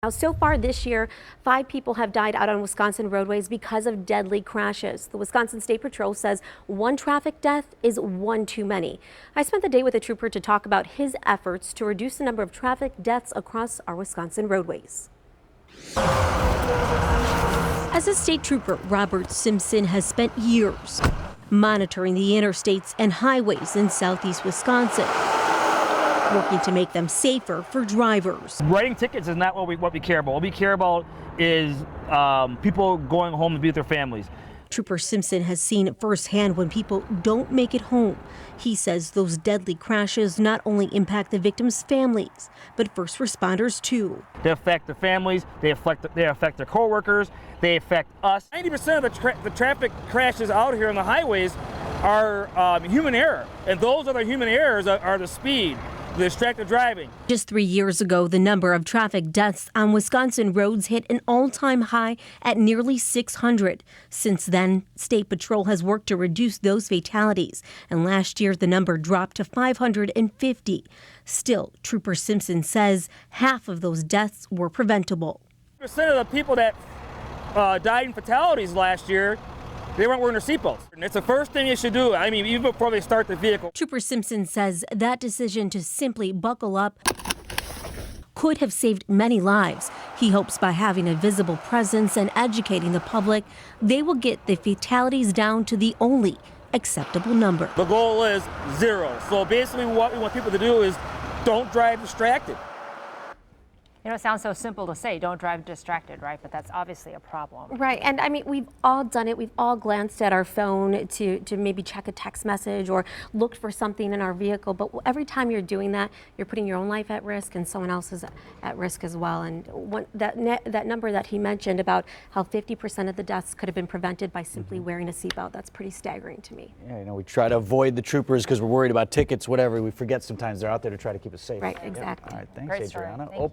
Now, so far this year, 5 people have died out on Wisconsin roadways because of deadly crashes. The Wisconsin State Patrol says one traffic death is one too many. I spent the day with a trooper to talk about his efforts to reduce the number of traffic deaths across our Wisconsin roadways. As a state trooper, Robert Simpson has spent years monitoring the interstates and highways in southeast Wisconsin, working to make them safer for drivers. Writing tickets is not what we care about. What we care about is people going home to be with their families. Trooper Simpson has seen firsthand when people don't make it home. He says those deadly crashes not only impact the victims' families, but first responders too. They affect their families, they affect their co-workers, they affect us. 90% of the traffic crashes out here on the highways are human error, and those other human errors are the speed, the distracted driving. Just 3 years ago, the number of traffic deaths on Wisconsin roads hit an all-time high at nearly 600. Since then, State Patrol has worked to reduce those fatalities, and last year the number dropped to 550. Still, Trooper Simpson says half of those deaths were preventable. 90% of the people that died in fatalities last year, they weren't wearing their seatbelts. It's the first thing you should do. I mean, even before they start the vehicle. Trooper Simpson says that decision to simply buckle up could have saved many lives. He hopes by having a visible presence and educating the public, they will get the fatalities down to the only acceptable number. The goal is 0. So basically what we want people to do is don't drive distracted. You know, it sounds so simple to say, don't drive distracted, right? But that's obviously a problem. Right, and I mean, we've all done it. We've all glanced at our phone to maybe check a text message or looked for something in our vehicle. But every time you're doing that, you're putting your own life at risk and someone else's at risk as well. And that number that he mentioned about how 50% of the deaths could have been prevented by simply wearing a seatbelt, that's pretty staggering to me. Yeah, you know, we try to avoid the troopers because we're worried about tickets, whatever. We forget sometimes they're out there to try to keep us safe. Right, exactly. All right, thanks, Great story. Adriana. Thank you.